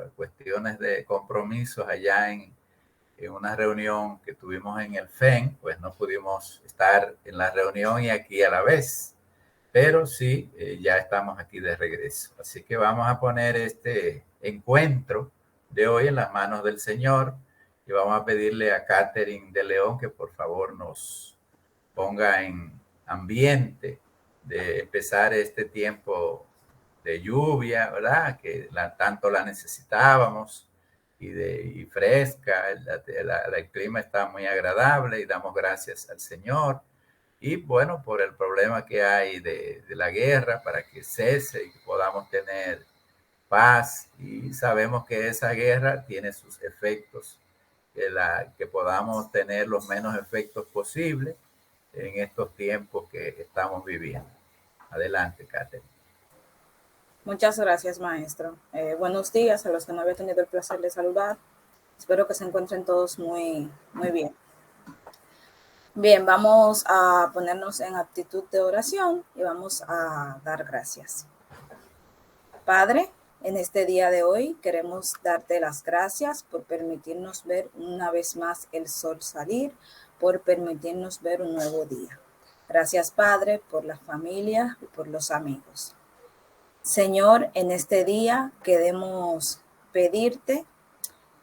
por cuestiones de compromisos allá en una reunión que tuvimos en el FEN, pues no pudimos estar en la reunión y aquí a la vez, pero sí, ya estamos aquí de regreso. Así que vamos a poner este encuentro de hoy en las manos del Señor y vamos a pedirle a Catherine de León que por favor nos ponga en ambiente de empezar este tiempo de lluvia, ¿verdad? Que tanto la necesitábamos y fresca, el clima está muy agradable y damos gracias al Señor. Y bueno, por el problema que hay de la guerra, para que cese y que podamos tener paz. Y sabemos que esa guerra tiene sus efectos, que podamos tener los menos efectos posibles en estos tiempos que estamos viviendo. Adelante, Catherine. Muchas gracias, maestro. Buenos días a los que no había tenido el placer de saludar. Espero que se encuentren todos muy bien. Bien, vamos a ponernos en actitud de oración y vamos a dar gracias. Padre, en este día de hoy queremos darte las gracias por permitirnos ver una vez más el sol salir, por permitirnos ver un nuevo día. Gracias, Padre, por la familia y por los amigos. Señor, en este día queremos pedirte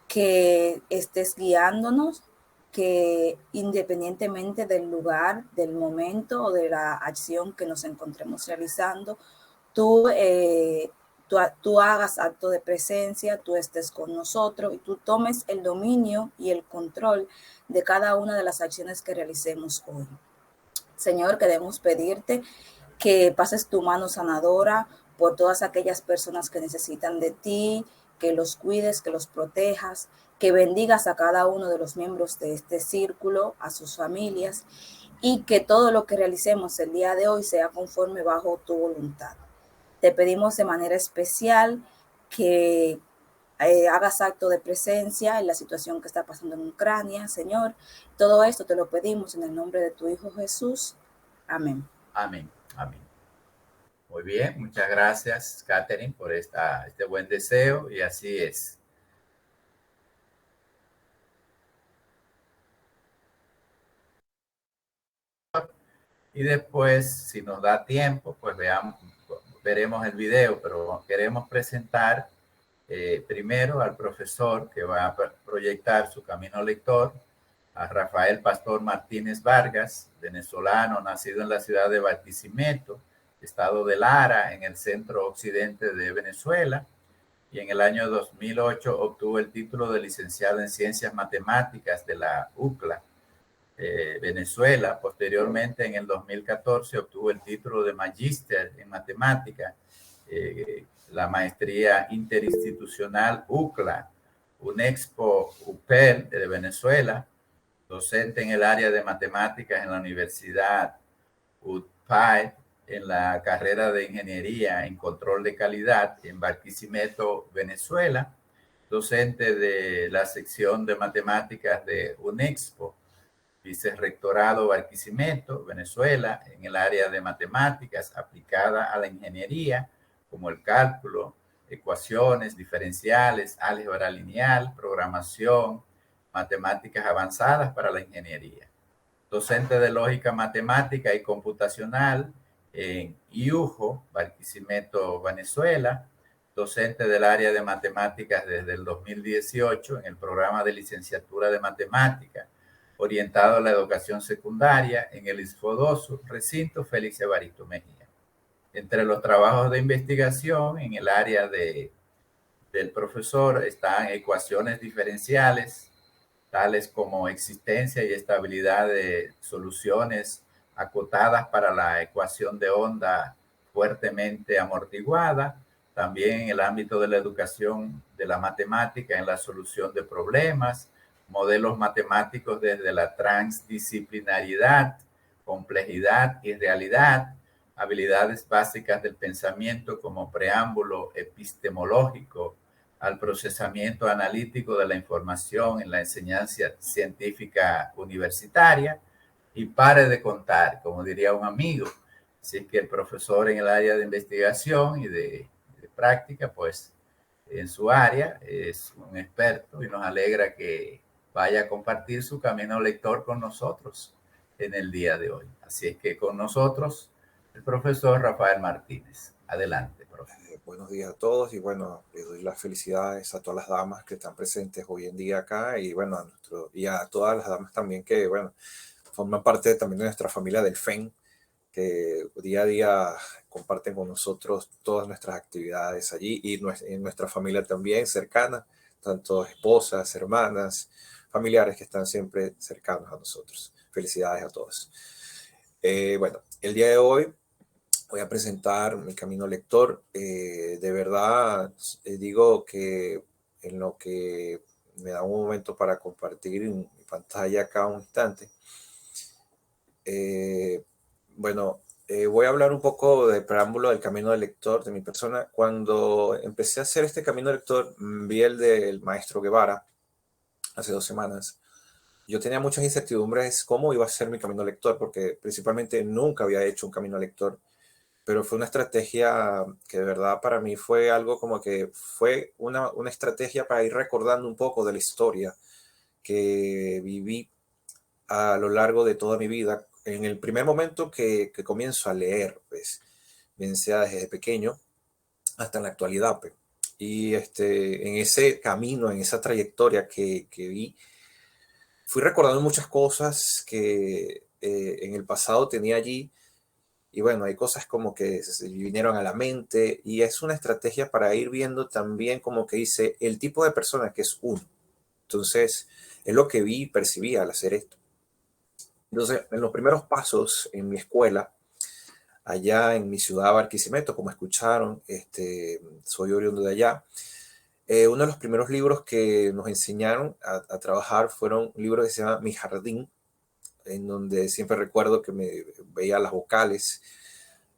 que estés guiándonos, que independientemente del lugar, del momento o de la acción que nos encontremos realizando, tú hagas acto de presencia, tú estés con nosotros y tú tomes el dominio y el control de cada una de las acciones que realicemos hoy. Señor, queremos pedirte que pases tu mano sanadora por todas aquellas personas que necesitan de ti, que los cuides, que los protejas, que bendigas a cada uno de los miembros de este círculo, a sus familias, y que todo lo que realicemos el día de hoy sea conforme bajo tu voluntad. Te pedimos de manera especial que hagas acto de presencia en la situación que está pasando en Ucrania, Señor. Todo esto te lo pedimos en el nombre de tu Hijo Jesús. Amén. Amén. Amén. Muy bien, muchas gracias, Catherine, por este buen deseo, y así es. Y después, si nos da tiempo, pues veremos el video, pero queremos presentar primero al profesor que va a proyectar su camino lector, a Rafael Pastor Martínez Vargas, venezolano, nacido en la ciudad de Barquisimeto, estado de Lara, en el centro occidente de Venezuela, y en el año 2008 obtuvo el título de licenciado en Ciencias Matemáticas de la UCLA, Venezuela. Posteriormente, en el 2014, obtuvo el título de Magíster en Matemática, la maestría interinstitucional UCLA, UNEXPO UPEL de Venezuela, docente en el área de matemáticas en la Universidad UPAE, en la carrera de Ingeniería en Control de Calidad en Barquisimeto, Venezuela, docente de la sección de matemáticas de UNEXPO, vicerrectorado Barquisimeto, Venezuela, en el área de matemáticas aplicada a la ingeniería, como el cálculo, ecuaciones diferenciales, álgebra lineal, programación, matemáticas avanzadas para la ingeniería. Docente de lógica matemática y computacional en IUJO, Barquisimeto, Venezuela. Docente del área de matemáticas desde el 2018 en el programa de licenciatura de matemática orientado a la educación secundaria en el ISFODOSU, recinto Félix Evaristo Mejía. Entre los trabajos de investigación en el área del profesor están ecuaciones diferenciales, tales como existencia y estabilidad de soluciones acotadas para la ecuación de onda fuertemente amortiguada, también en el ámbito de la educación de la matemática en la solución de problemas, modelos matemáticos desde la transdisciplinariedad, complejidad y realidad, habilidades básicas del pensamiento como preámbulo epistemológico al procesamiento analítico de la información en la enseñanza científica universitaria, y pare de contar, como diría un amigo. Así que el profesor en el área de investigación y de práctica, pues en su área, es un experto y nos alegra que vaya a compartir su camino lector con nosotros en el día de hoy. Así es que con nosotros el profesor Rafael Martínez. Adelante, profe. Buenos días a todos y bueno, les doy las felicidades a todas las damas que están presentes hoy en día acá y bueno, y a todas las damas también que bueno, forman parte también de nuestra familia del FEN, que día a día comparten con nosotros todas nuestras actividades allí y en nuestra familia también cercana, tanto esposas, hermanas, familiares que están siempre cercanos a nosotros. Felicidades a todos. Bueno, el día de hoy voy a presentar mi camino lector. De verdad, digo que en lo que me da un momento para compartir en mi pantalla acá un instante. Bueno, voy a hablar un poco de preámbulo del camino del lector de mi persona. Cuando empecé a hacer este camino lector, vi el del maestro Guevara hace 2 semanas. Yo tenía muchas incertidumbres cómo iba a ser mi camino lector, porque principalmente nunca había hecho un camino lector, pero fue una estrategia que de verdad para mí fue algo como que fue una estrategia para ir recordando un poco de la historia que viví a lo largo de toda mi vida. En el primer momento que comienzo a leer, pues, bien sea desde pequeño hasta en la actualidad, pues. Y en ese camino, en esa trayectoria que vi, fui recordando muchas cosas que en el pasado tenía allí. Y bueno, hay cosas como que se vinieron a la mente y es una estrategia para ir viendo también como que dice el tipo de persona que es uno. Entonces, es lo que vi y percibí al hacer esto. Entonces, en los primeros pasos en mi escuela, allá en mi ciudad, Barquisimeto, como escucharon, soy oriundo de allá. Uno de los primeros libros que nos enseñaron a trabajar fueron un libro que se llama Mi Jardín, en donde siempre recuerdo que me veía las vocales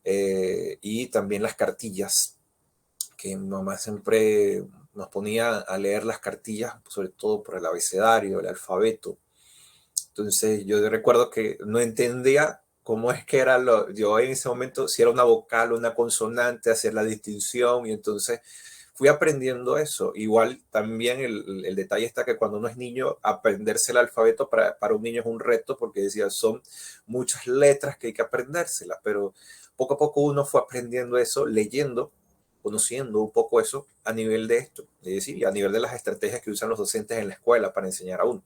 y también las cartillas, que mi mamá siempre nos ponía a leer las cartillas, sobre todo por el abecedario, el alfabeto. Entonces yo recuerdo que no entendía cómo es que era yo en ese momento, si era una vocal o una consonante, hacer la distinción, y entonces fui aprendiendo eso. Igual también el detalle está que cuando uno es niño, aprenderse el alfabeto para un niño es un reto, porque decía, son muchas letras que hay que aprendérselas, pero poco a poco uno fue aprendiendo eso, leyendo, conociendo un poco eso a nivel de esto, es decir, a nivel de las estrategias que usan los docentes en la escuela para enseñar a uno.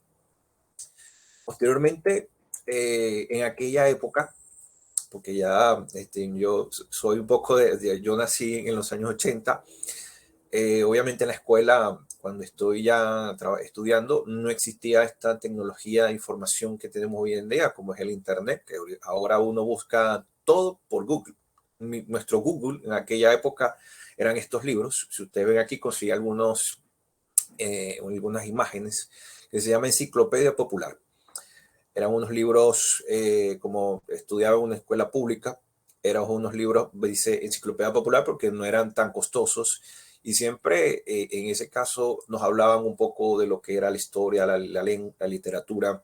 Posteriormente, en aquella época, porque ya yo soy un poco yo nací en los años 80, obviamente en la escuela, cuando estoy ya estudiando, no existía esta tecnología de información que tenemos hoy en día, como es el Internet, que ahora uno busca todo por Google. Nuestro Google en aquella época eran estos libros. Si ustedes ven aquí, consigue algunas imágenes que se llama Enciclopedia Popular. Eran unos libros, como estudiaba en una escuela pública, eran unos libros, dice Enciclopedia Popular, porque no eran tan costosos y siempre en ese caso nos hablaban un poco de lo que era la historia, la literatura,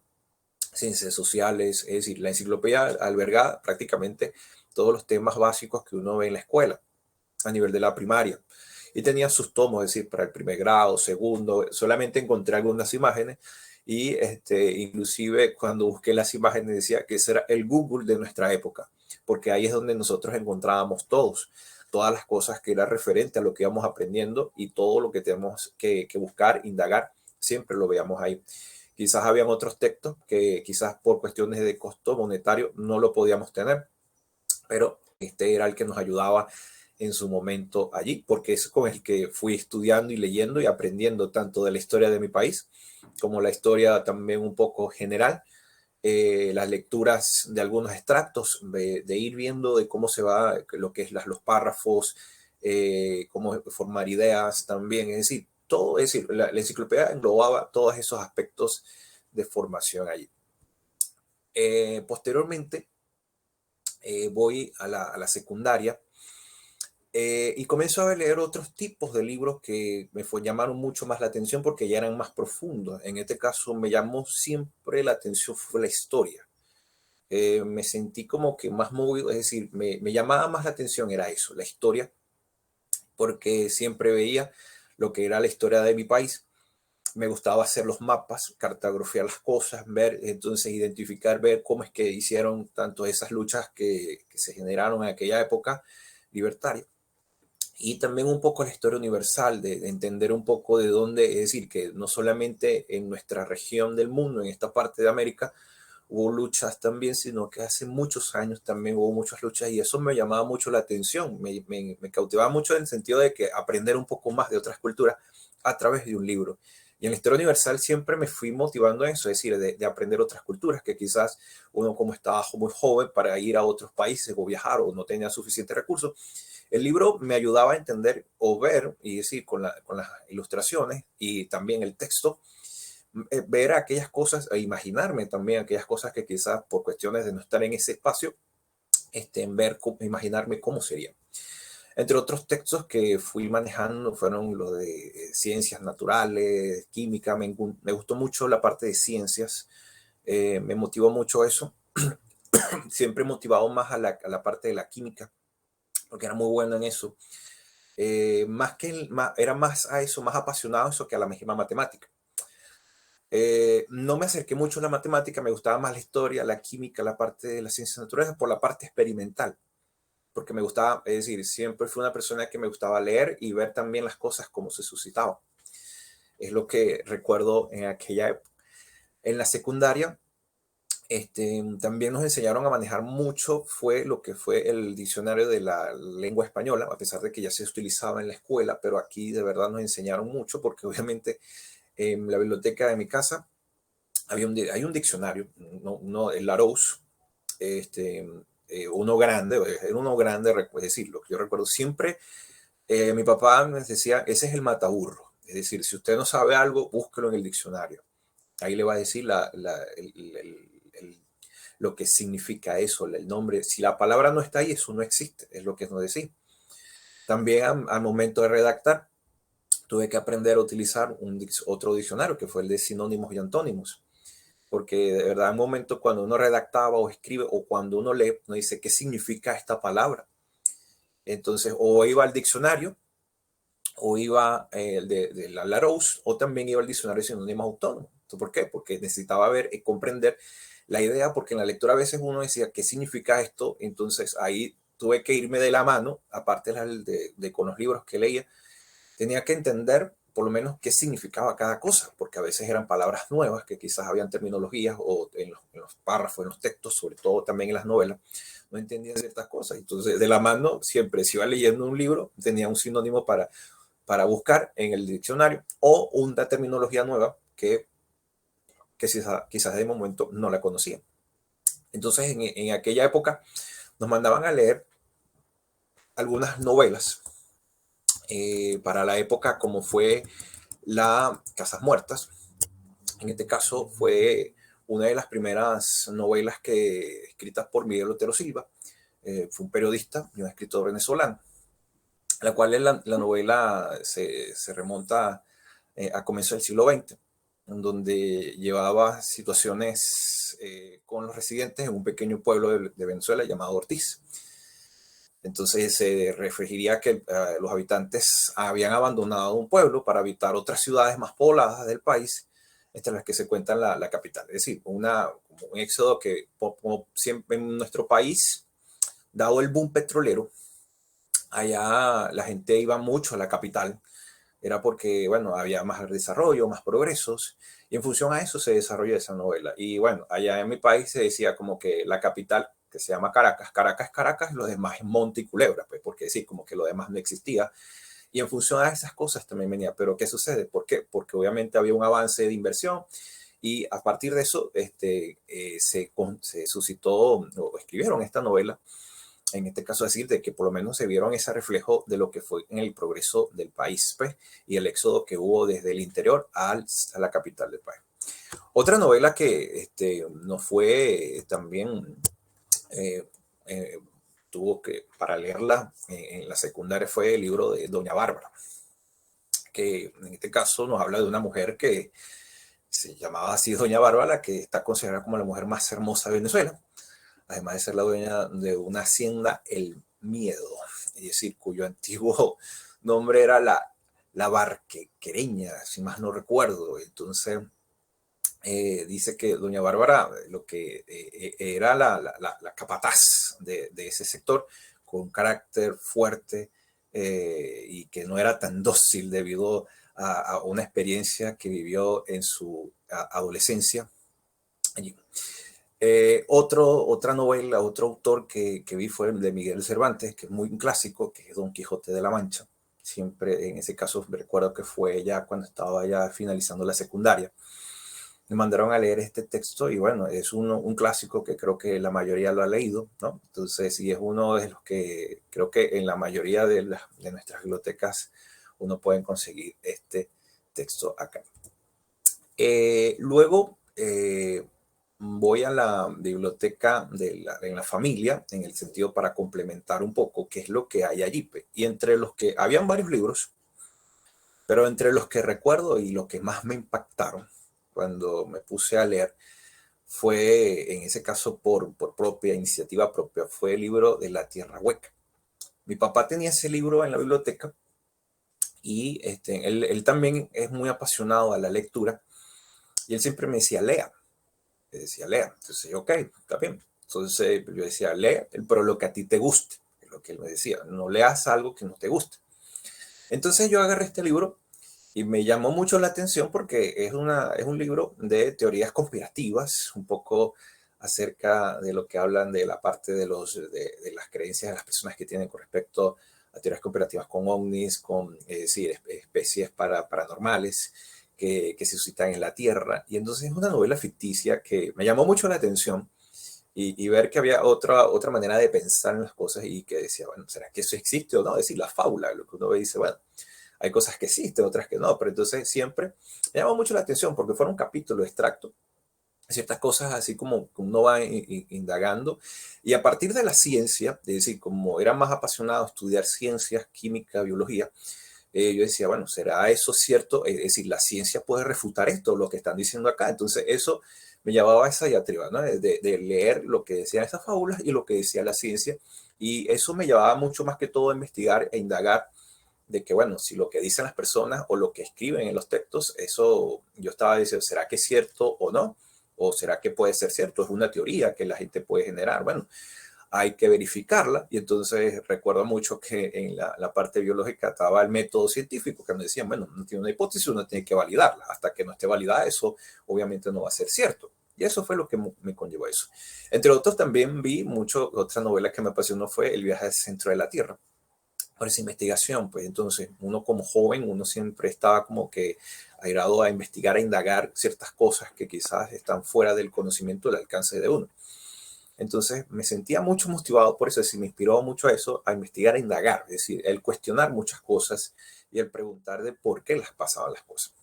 ciencias sociales, es decir, la enciclopedia albergaba prácticamente todos los temas básicos que uno ve en la escuela a nivel de la primaria. Y tenía sus tomos, es decir, para el primer grado, segundo, solamente encontré algunas imágenes y inclusive cuando busqué las imágenes decía que ese era el Google de nuestra época, porque ahí es donde nosotros encontrábamos todas las cosas que era referente a lo que íbamos aprendiendo y todo lo que tenemos que buscar, indagar, siempre lo veíamos ahí. Quizás habían otros textos que quizás por cuestiones de costo monetario no lo podíamos tener, pero este era el que nos ayudaba en su momento allí, porque es con el que fui estudiando y leyendo y aprendiendo tanto de la historia de mi país como la historia también un poco general, las lecturas de algunos extractos, de ir viendo de cómo se va lo que es los párrafos, cómo formar ideas también, es decir, todo, es decir, la enciclopedia englobaba todos esos aspectos de formación allí. Posteriormente, voy a la secundaria y comienzo a leer otros tipos de libros que llamaron mucho más la atención porque ya eran más profundos. En este caso me llamó siempre la atención fue la historia. Me sentí como que más movido, es decir, me llamaba más la atención era eso, la historia, porque siempre veía lo que era la historia de mi país. Me gustaba hacer los mapas, cartografiar las cosas, ver, entonces identificar, ver cómo es que hicieron tanto esas luchas que se generaron en aquella época libertaria. Y también un poco la historia universal, de entender un poco de dónde, es decir, que no solamente en nuestra región del mundo, en esta parte de América, hubo luchas también, sino que hace muchos años también hubo muchas luchas y eso me llamaba mucho la atención, me cautivaba mucho en el sentido de que aprender un poco más de otras culturas a través de un libro. Y en la historia universal siempre me fui motivando a eso, es decir, de aprender otras culturas, que quizás uno como estaba muy joven para ir a otros países o viajar o no tenía suficientes recursos, el libro me ayudaba a entender o ver, y decir, con las ilustraciones y también el texto, ver aquellas cosas e imaginarme también aquellas cosas que quizás por cuestiones de no estar en ese espacio, imaginarme cómo sería. Entre otros textos que fui manejando fueron los de ciencias naturales, química. Me gustó mucho la parte de ciencias, me motivó mucho eso. Siempre motivado más a la parte de la química, porque era muy bueno en eso. Era más a eso, más apasionado a eso que a la misma matemática. No me acerqué mucho a la matemática, me gustaba más la historia, la química, la parte de las ciencias naturales, por la parte experimental, porque me gustaba, es decir, siempre fui una persona que me gustaba leer y ver también las cosas como se suscitaban. Es lo que recuerdo en aquella época. En la secundaria, también nos enseñaron a manejar mucho, fue lo que fue el diccionario de la lengua española, a pesar de que ya se utilizaba en la escuela, pero aquí de verdad nos enseñaron mucho, porque obviamente en la biblioteca de mi casa hay un diccionario, el Larousse, uno grande, era uno grande, es decir, lo que yo recuerdo siempre, mi papá me decía, ese es el mataburro, es decir, si usted no sabe algo, búsquelo en el diccionario. Ahí le va a decir lo que significa eso, el nombre. Si la palabra no está ahí, eso no existe, es lo que nos decía. También al momento de redactar, tuve que aprender a utilizar otro diccionario, que fue el de sinónimos y antónimos. Porque de verdad, en un momento cuando uno redactaba o escribe, o cuando uno lee, uno dice, ¿qué significa esta palabra? Entonces, o iba al diccionario, o iba de la Larousse, o también iba al diccionario de sinónimos autónomos. ¿Por qué? Porque necesitaba ver y comprender la idea, porque en la lectura a veces uno decía, ¿qué significa esto? Entonces ahí tuve que irme de la mano, aparte con los libros que leía, tenía que entender por lo menos qué significaba cada cosa, porque a veces eran palabras nuevas, que quizás habían terminologías, o en los párrafos, en los textos, sobre todo también en las novelas, no entendía ciertas cosas. Entonces, de la mano, siempre si iba leyendo un libro, tenía un sinónimo para buscar en el diccionario, o una terminología nueva que quizás de momento no la conocía. Entonces, en aquella época, nos mandaban a leer algunas novelas para la época, como fue la Casas Muertas. En este caso fue una de las primeras novelas escritas por Miguel Otero Silva. Fue un periodista y un escritor venezolano, la cual la novela se remonta a comienzos del siglo XX, en donde llevaba situaciones con los residentes en un pequeño pueblo de Venezuela llamado Ortiz. Entonces se referiría que los habitantes habían abandonado un pueblo para habitar otras ciudades más pobladas del país, entre las que se cuenta la capital. Es decir, como un éxodo que, como siempre en nuestro país, dado el boom petrolero, allá la gente iba mucho a la capital. Era porque, bueno, había más desarrollo, más progresos, y en función a eso se desarrolló esa novela. Y bueno, allá en mi país se decía como que la capital, que se llama Caracas, Caracas, Caracas, lo demás es Monte y Culebra, pues, porque sí, como que lo demás no existía. Y en función a esas cosas también venía. Pero ¿qué sucede? ¿Por qué? Porque obviamente había un avance de inversión, y a partir de eso se suscitó o escribieron esta novela, en este caso decir, de que por lo menos se vieron ese reflejo de lo que fue en el progreso del país, pues, y el éxodo que hubo desde el interior a la capital del país. Otra novela que nos fue también, tuvo que, para leerla en la secundaria, fue el libro de Doña Bárbara, que en este caso nos habla de una mujer que se llamaba así Doña Bárbara, que está considerada como la mujer más hermosa de Venezuela, además de ser la dueña de una hacienda, El Miedo, es decir, cuyo antiguo nombre era la La Barquereña, si más no recuerdo. Entonces, dice que doña Bárbara, lo que era la capataz de ese sector, con un carácter fuerte y que no era tan dócil debido a una experiencia que vivió en su adolescencia allí. Otra novela, otro autor que vi fue el de Miguel Cervantes, que es muy un clásico, que es Don Quijote de la Mancha. Siempre, en ese caso, me recuerdo que fue ya cuando estaba ya finalizando la secundaria. Me mandaron a leer este texto y bueno, es un clásico que creo que la mayoría lo ha leído, ¿no? Entonces, sí es uno de los que creo que en la mayoría de nuestras bibliotecas uno puede conseguir este texto acá. Luego voy a la biblioteca en la familia, en el sentido para complementar un poco qué es lo que hay allí. Y entre los que habían varios libros, pero entre los que recuerdo y los que más me impactaron cuando me puse a leer fue, en ese caso por propia iniciativa propia, fue el libro de La Tierra Hueca. Mi papá tenía ese libro en la biblioteca y él también es muy apasionado a la lectura y él siempre me decía, lea. Me decía, lea. Entonces yo, ok, está bien. Entonces yo decía, lea, pero lo que a ti te guste, es lo que él me decía, no leas algo que no te guste. Entonces yo agarré este libro y me llamó mucho la atención porque es un libro de teorías conspirativas, un poco acerca de lo que hablan de la parte de las creencias de las personas que tienen con respecto a teorías conspirativas con ovnis, con especies paranormales que se suscitan en la Tierra. Y entonces es una novela ficticia que me llamó mucho la atención y ver que había otra manera de pensar en las cosas y que decía, bueno, ¿será que eso existe o no? Es decir, la fábula, lo que uno dice, bueno, hay cosas que existen, otras que no, pero entonces siempre me llamó mucho la atención porque fueron un capítulo extracto, ciertas cosas así como uno va indagando y a partir de la ciencia, es decir, como era más apasionado a estudiar ciencias, química, biología, yo decía, bueno, ¿será eso cierto? Es decir, la ciencia puede refutar esto, lo que están diciendo acá. Entonces eso me llevaba a esa diatriba, ¿no? De leer lo que decían esas fábulas y lo que decía la ciencia. Y eso me llevaba mucho más que todo a investigar e indagar de que, bueno, si lo que dicen las personas o lo que escriben en los textos, eso yo estaba diciendo, ¿será que es cierto o no? ¿O será que puede ser cierto? Es una teoría que la gente puede generar. Bueno, hay que verificarla. Y entonces recuerdo mucho que en la parte biológica estaba el método científico, que nos decían, bueno, no tiene una hipótesis, uno tiene que validarla. Hasta que no esté validada, eso obviamente no va a ser cierto. Y eso fue lo que me conllevó a eso. Entre otros, también vi otra novela que me apasionó fue El viaje al centro de la Tierra. Por esa investigación, pues entonces uno como joven, uno siempre estaba como que airado a investigar, a indagar ciertas cosas que quizás están fuera del conocimiento, del alcance de uno. Entonces me sentía mucho motivado por eso, es decir, me inspiró mucho a eso, a investigar, a indagar, es decir, el cuestionar muchas cosas y el preguntar de por qué las pasaban las cosas.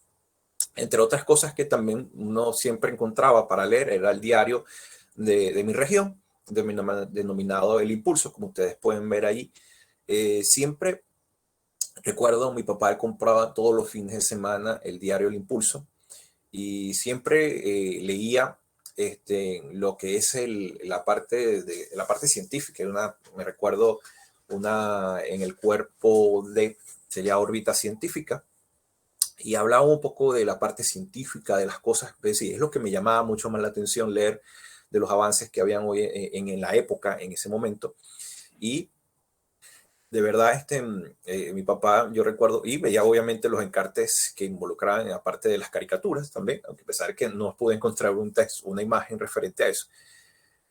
Entre otras cosas que también uno siempre encontraba para leer era el diario de mi región, denominado El Impulso, como ustedes pueden ver ahí. Siempre recuerdo, mi papá compraba todos los fines de semana el diario El Impulso y siempre leía lo que es la parte científica. Me recuerdo en el cuerpo sería órbita científica, y hablaba un poco de la parte científica de las cosas. Es decir, es lo que me llamaba mucho más la atención, leer de los avances que habían hoy en la época, en ese momento. Y de verdad, mi papá, yo recuerdo, y veía obviamente los encartes que involucraban, aparte de las caricaturas también, aunque a pesar de que no pude encontrar un texto, una imagen referente a eso.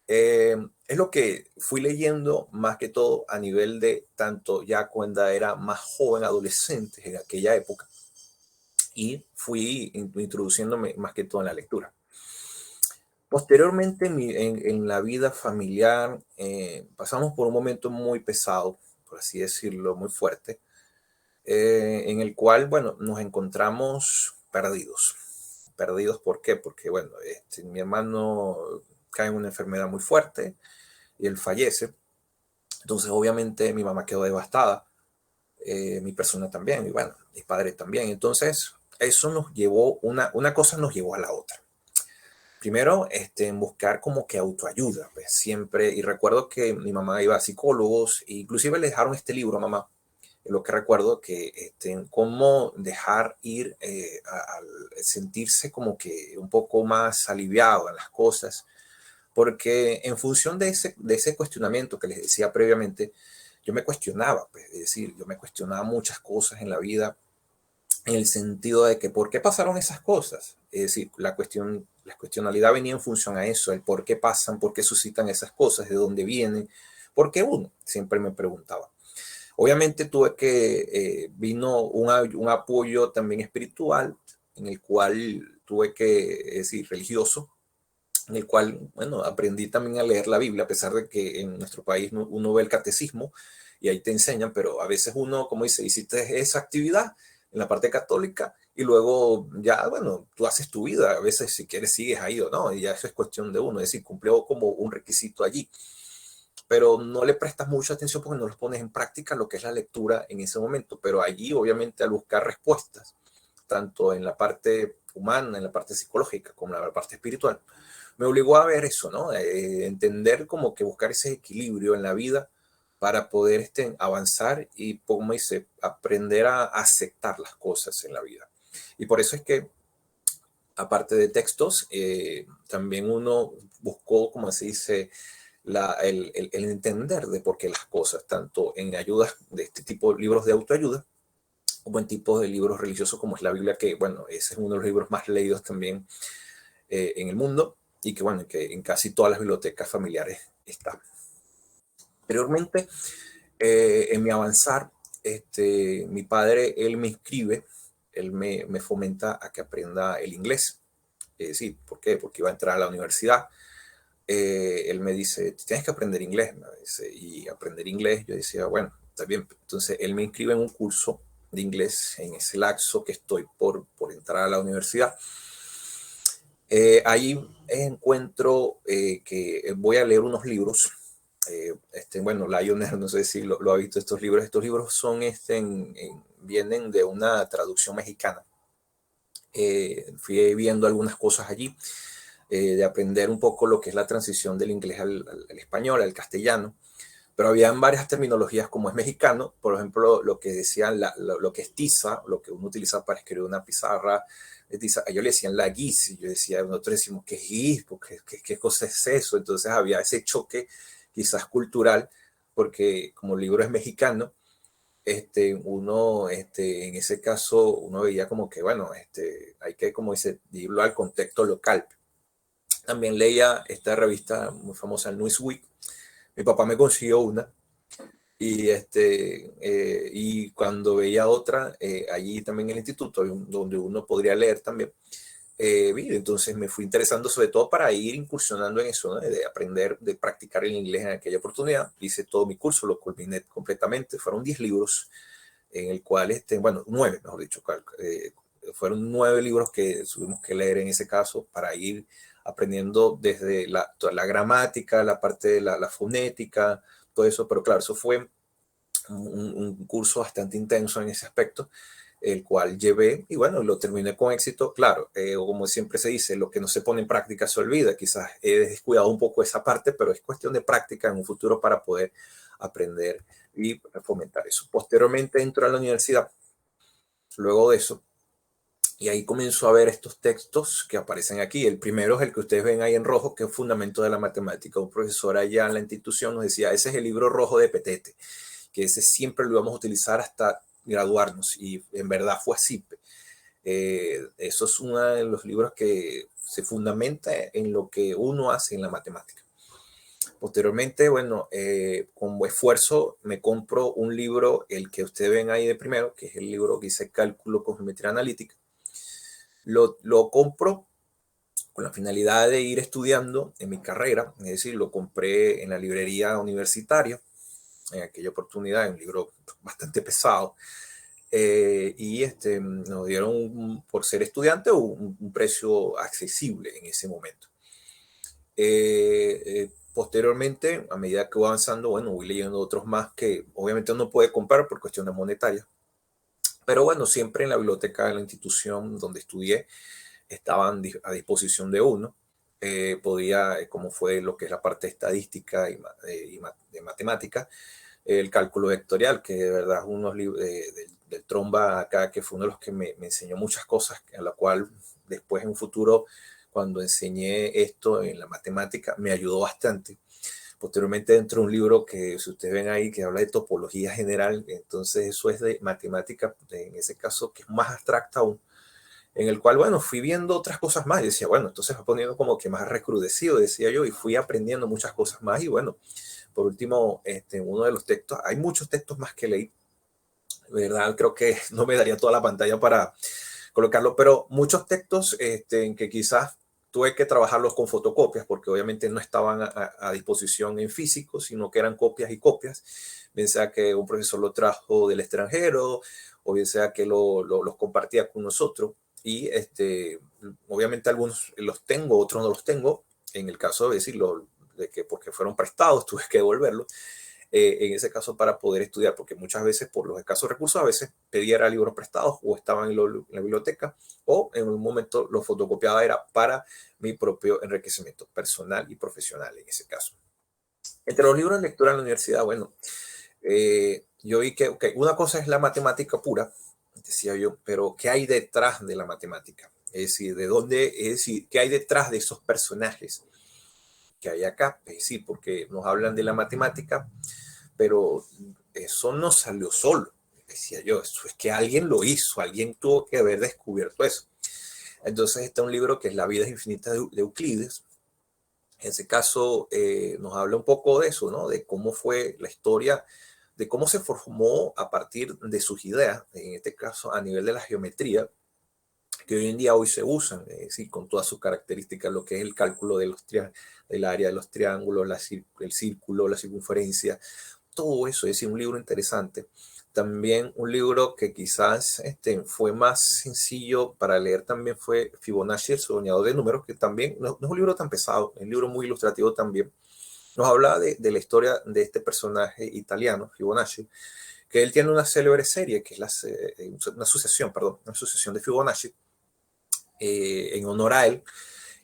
Es lo que fui leyendo más que todo a nivel de tanto ya cuando era más joven, adolescente en aquella época, y fui introduciéndome más que todo en la lectura. Posteriormente, en la vida familiar, pasamos por un momento muy pesado, por así decirlo, muy fuerte, en el cual, bueno, nos encontramos perdidos. ¿Perdidos por qué? Porque, bueno, mi hermano cae en una enfermedad muy fuerte y él fallece. Entonces, obviamente, mi mamá quedó devastada, mi persona también, y bueno, mi padre también. Entonces, eso nos llevó, una cosa nos llevó a la otra. Primero, en buscar como que autoayuda, pues siempre, y recuerdo que mi mamá iba a psicólogos, e inclusive le dejaron este libro a mamá, lo que recuerdo que cómo dejar ir al sentirse como que un poco más aliviado en las cosas, porque en función de ese cuestionamiento que les decía previamente, yo me cuestionaba, pues, es decir, yo me cuestionaba muchas cosas en la vida, en el sentido de que por qué pasaron esas cosas. Es decir, la cuestionalidad venía en función a eso, el por qué pasan, por qué suscitan esas cosas, de dónde vienen, por qué uno, siempre me preguntaba. Obviamente vino un apoyo también espiritual, en el cual tuve que, es decir, religioso, en el cual, bueno, aprendí también a leer la Biblia, a pesar de que en nuestro país uno ve el catecismo y ahí te enseñan, pero a veces uno, como dice, hiciste esa actividad en la parte católica y luego ya, bueno, tú haces tu vida, a veces si quieres sigues ahí o no, y ya eso es cuestión de uno, es decir, cumplió como un requisito allí, pero no le prestas mucha atención porque no los pones en práctica lo que es la lectura en ese momento, pero allí obviamente al buscar respuestas, tanto en la parte humana, en la parte psicológica, como en la parte espiritual, me obligó a ver eso, ¿no? Entender como que buscar ese equilibrio en la vida para poder avanzar y, como dice, aprender a aceptar las cosas en la vida. Y por eso es que, aparte de textos, también uno buscó, como se dice, el entender de por qué las cosas, tanto en ayudas de este tipo de libros de autoayuda, como en tipos de libros religiosos como es la Biblia, que, bueno, ese es uno de los libros más leídos también en el mundo y que, bueno, que en casi todas las bibliotecas familiares está. Anteriormente, en mi avanzar, mi padre, él me inscribe, él me fomenta a que aprenda el inglés. Sí, ¿por qué? Porque iba a entrar a la universidad. Él me dice, tienes que aprender inglés, me dice, y aprender inglés, yo decía, bueno, está bien. Entonces, él me inscribe en un curso de inglés en ese lapso que estoy por entrar a la universidad. Ahí encuentro que voy a leer unos libros. Bueno, Lionel, no sé si lo ha visto estos libros. Estos libros son, vienen de una traducción mexicana. Fui viendo algunas cosas allí, de aprender un poco lo que es la transición del inglés al español, al castellano. Pero habían varias terminologías como es mexicano, por ejemplo, lo que decían, lo que es tiza, lo que uno utiliza para escribir una pizarra, ellos le decían la guis, y yo decía, nosotros decimos, ¿qué es guis? ¿Qué cosa es eso? Entonces había ese choque quizás cultural, porque como el libro es mexicano, uno, en ese caso, uno veía como que, bueno, hay que, como dice, irlo al contexto local. También leía esta revista muy famosa, Newsweek. Mi papá me consiguió una y, y cuando veía otra, allí también en el instituto, donde uno podría leer también, entonces me fui interesando sobre todo para ir incursionando en eso, ¿no? De aprender, de practicar el inglés en aquella oportunidad. Hice todo mi curso, lo culminé completamente, fueron 10 libros en el cual, bueno, 9, mejor dicho, fueron 9 libros que tuvimos que leer en ese caso para ir aprendiendo desde toda la gramática, la parte de la fonética, todo eso, pero claro, eso fue un curso bastante intenso en ese aspecto, el cual llevé y bueno, lo terminé con éxito. Claro, como siempre se dice, lo que no se pone en práctica se olvida. Quizás he descuidado un poco esa parte, pero es cuestión de práctica en un futuro para poder aprender y fomentar eso. Posteriormente entro a la universidad, luego de eso, y ahí comenzó a ver estos textos que aparecen aquí. El primero es el que ustedes ven ahí en rojo, que es Fundamento de la Matemática. Un profesor allá en la institución nos decía, ese es el libro rojo de Petete, que ese siempre lo íbamos a utilizar hasta graduarnos, y en verdad fue así. Eso es uno de los libros que se fundamenta en lo que uno hace en la matemática. Posteriormente, bueno, con esfuerzo me compro un libro, el que ustedes ven ahí de primero, que es el libro que dice Cálculo con Geometría Analítica. Lo compro con la finalidad de ir estudiando en mi carrera, es decir, lo compré en la librería universitaria en aquella oportunidad, un libro bastante pesado, y nos dieron, por ser estudiante, un precio accesible en ese momento. Posteriormente, a medida que voy avanzando, bueno, voy leyendo otros más que obviamente uno puede comprar por cuestiones monetarias, pero bueno, siempre en la biblioteca de la institución donde estudié estaban a disposición de uno. Podía, como fue lo que es la parte estadística y de matemática, el cálculo vectorial, que de verdad es unos libros del Tromba acá, que fue uno de los que me enseñó muchas cosas, a la cual después en un futuro, cuando enseñé esto en la matemática, me ayudó bastante. Posteriormente dentro de un libro que, si ustedes ven ahí, que habla de topología general, entonces eso es de matemática, en ese caso, que es más abstracta aún, en el cual, bueno, fui viendo otras cosas más, y decía, bueno, entonces va poniendo como que más recrudecido, decía yo, y fui aprendiendo muchas cosas más, y bueno, por último, uno de los textos, hay muchos textos más que leí, de verdad, creo que no me daría toda la pantalla para colocarlo, pero muchos textos en que quizás tuve que trabajarlos con fotocopias, porque obviamente no estaban a disposición en físico, sino que eran copias y copias, bien sea que un profesor lo trajo del extranjero, o bien sea que los compartía con nosotros, y obviamente algunos los tengo, otros no los tengo, en el caso de decirlo, de que porque fueron prestados tuve que devolverlos, en ese caso para poder estudiar, porque muchas veces por los escasos recursos a veces pedía libros prestados o estaban en la biblioteca o en un momento lo fotocopiaba era para mi propio enriquecimiento personal y profesional en ese caso. Entre los libros de lectura en la universidad, bueno, yo vi que okay, una cosa es la matemática pura, decía yo, pero ¿qué hay detrás de la matemática? Es decir, ¿de dónde? Es decir, ¿qué hay detrás de esos personajes que hay acá? Es decir, porque nos hablan de la matemática, pero eso no salió solo, decía yo, eso es que alguien lo hizo, alguien tuvo que haber descubierto eso. Entonces está un libro que es La vida es infinita de Euclides. En ese caso nos habla un poco de eso, ¿no? De cómo fue la historia, de cómo se formó a partir de sus ideas, en este caso a nivel de la geometría, que hoy se usan, sí, con todas sus características, lo que es el cálculo de del área de los triángulos, el círculo, la circunferencia, todo eso, es decir, un libro interesante. También un libro que quizás fue más sencillo para leer también fue Fibonacci, el soñador de números, que también no es un libro tan pesado, es un libro muy ilustrativo también. Nos habla de la historia de este personaje italiano, Fibonacci, que él tiene una célebre serie, que es una sucesión de Fibonacci, en honor a él.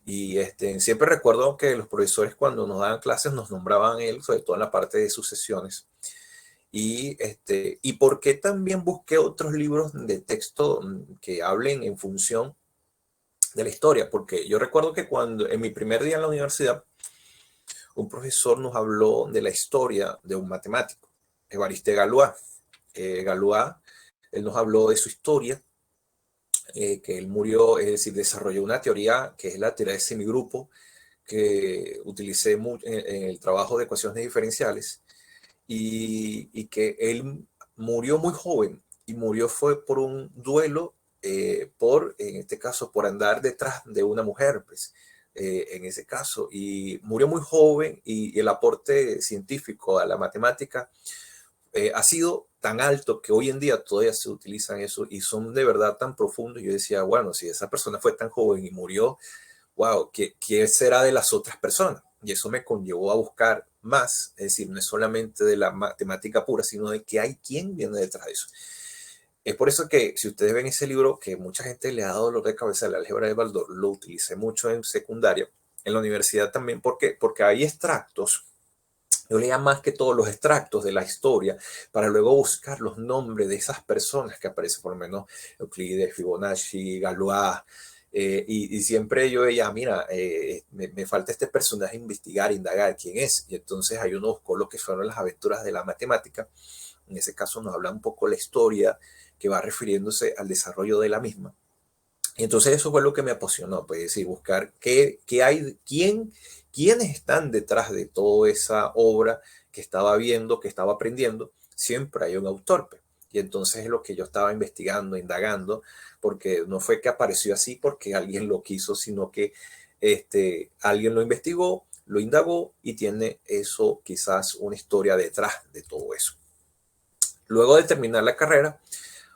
Y siempre recuerdo que los profesores cuando nos daban clases nos nombraban a él, sobre todo en la parte de sucesiones. Y por qué también busqué otros libros de texto que hablen en función de la historia, porque yo recuerdo que cuando en mi primer día en la universidad, un profesor nos habló de la historia de un matemático, Évariste Galois. Galois, él nos habló de su historia, que él murió, es decir, desarrolló una teoría que es la teoría de semigrupo, que utilicé en el trabajo de ecuaciones diferenciales, y que él murió muy joven, y murió fue por un duelo, en este caso, por andar detrás de una mujer, pues, en ese caso, y murió muy joven, y el aporte científico a la matemática ha sido tan alto que hoy en día todavía se utilizan eso y son de verdad tan profundos. Yo decía, bueno, si esa persona fue tan joven y murió, wow, ¿qué será de las otras personas? Y eso me conllevó a buscar más, es decir, no es solamente de la matemática pura, sino de que hay quien viene detrás de eso. Es por eso que si ustedes ven ese libro, que mucha gente le ha dado dolor de cabeza, el álgebra de Baldor, lo utilicé mucho en secundaria, en la universidad también. ¿Por qué? Porque hay extractos. Yo leía más que todos los extractos de la historia para luego buscar los nombres de esas personas que aparecen, por lo menos Euclides, Fibonacci, Galois, y siempre yo veía, mira, me falta este personaje investigar, indagar quién es. Y entonces ahí uno buscó lo que fueron las aventuras de la matemática. En ese caso nos habla un poco la historia que va refiriéndose al desarrollo de la misma. Y entonces eso fue lo que me apasionó, pues decir, buscar qué hay, quiénes están detrás de toda esa obra que estaba viendo, que estaba aprendiendo. Siempre hay un autor, pues. Y entonces es lo que yo estaba investigando, indagando, porque no fue que apareció así porque alguien lo quiso, sino que alguien lo investigó, lo indagó y tiene eso quizás una historia detrás de todo eso. Luego de terminar la carrera,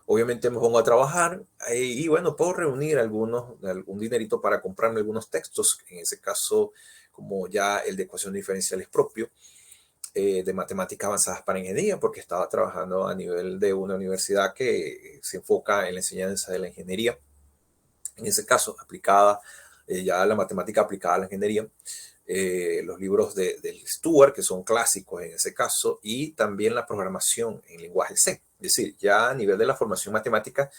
obviamente me pongo a trabajar y bueno, puedo reunir algún dinerito para comprarme algunos textos, en ese caso como ya el de ecuaciones diferenciales propio, de matemáticas avanzadas para ingeniería, porque estaba trabajando a nivel de una universidad que se enfoca en la enseñanza de la ingeniería, en ese caso aplicada ya la matemática aplicada a la ingeniería, los libros del Stewart, que son clásicos en ese caso, y también la programación en lenguaje C. Es decir, ya a nivel de la formación matemática,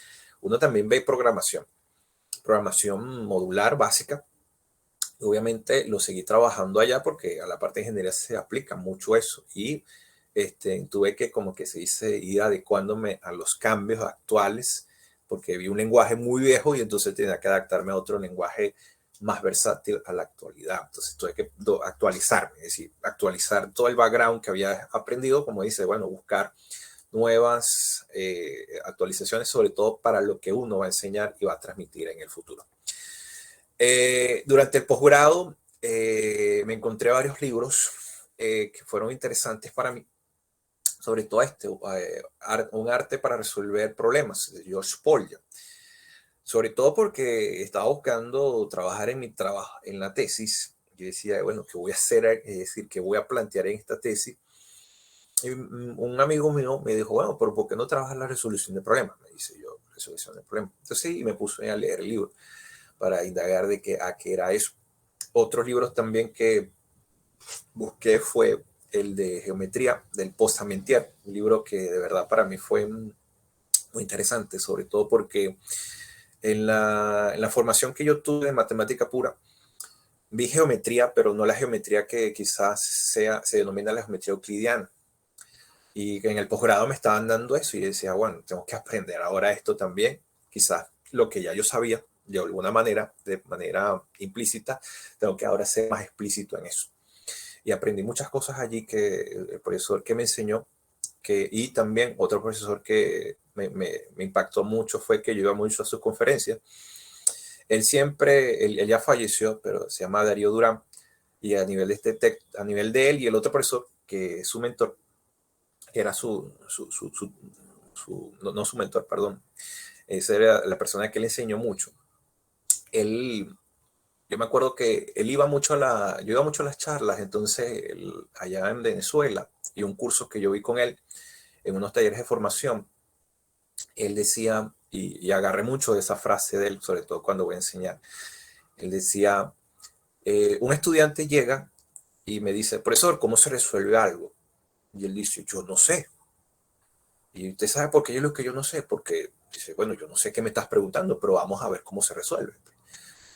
uno también ve programación modular básica. Obviamente lo seguí trabajando allá porque a la parte de ingeniería se aplica mucho eso, y tuve que, como que se dice, ir adecuándome a los cambios actuales, porque vi un lenguaje muy viejo y entonces tenía que adaptarme a otro lenguaje más versátil a la actualidad. Entonces tuve que actualizarme, es decir, actualizar todo el background que había aprendido, como dice, bueno, buscar nuevas actualizaciones, sobre todo para lo que uno va a enseñar y va a transmitir en el futuro. Durante el posgrado me encontré varios libros que fueron interesantes para mí, sobre todo Un arte para resolver problemas, de George Polya. Sobre todo porque estaba buscando trabajar en mi trabajo, en la tesis. Yo decía, bueno, ¿qué voy a hacer? Es decir, ¿qué voy a plantear en esta tesis? Y un amigo mío me dijo, bueno, pero ¿por qué no trabajas la resolución de problemas? Me dice yo, resolución de problemas. Entonces sí, me puse a leer el libro para indagar de qué era eso. Otros libros también que busqué fue el de geometría del Postamentier, un libro que de verdad para mí fue muy interesante, sobre todo porque en la formación que yo tuve de matemática pura, vi geometría, pero no la geometría que quizás se denomina la geometría euclidiana. Y en el posgrado me estaban dando eso y decía, bueno, tengo que aprender ahora esto también. Quizás lo que ya yo sabía, de alguna manera, de manera implícita, tengo que ahora ser más explícito en eso. Y aprendí muchas cosas allí que el profesor que me enseñó, y también otro profesor que me impactó mucho fue que yo iba mucho a sus conferencias. Él ya falleció, pero se llama Darío Durán, y a nivel de él y el otro profesor, que es su mentor, que era no su mentor, perdón, esa era la persona que le enseñó mucho. Yo me acuerdo que él iba mucho yo iba mucho a las charlas, entonces allá en Venezuela, y un curso que yo vi con él en unos talleres de formación, él decía, y agarré mucho de esa frase de él, sobre todo cuando voy a enseñar, él decía, un estudiante llega y me dice, profesor, ¿cómo se resuelve algo? Y él dice, yo no sé. Y usted sabe por qué yo lo que yo no sé, porque dice, bueno, yo no sé qué me estás preguntando, pero vamos a ver cómo se resuelve.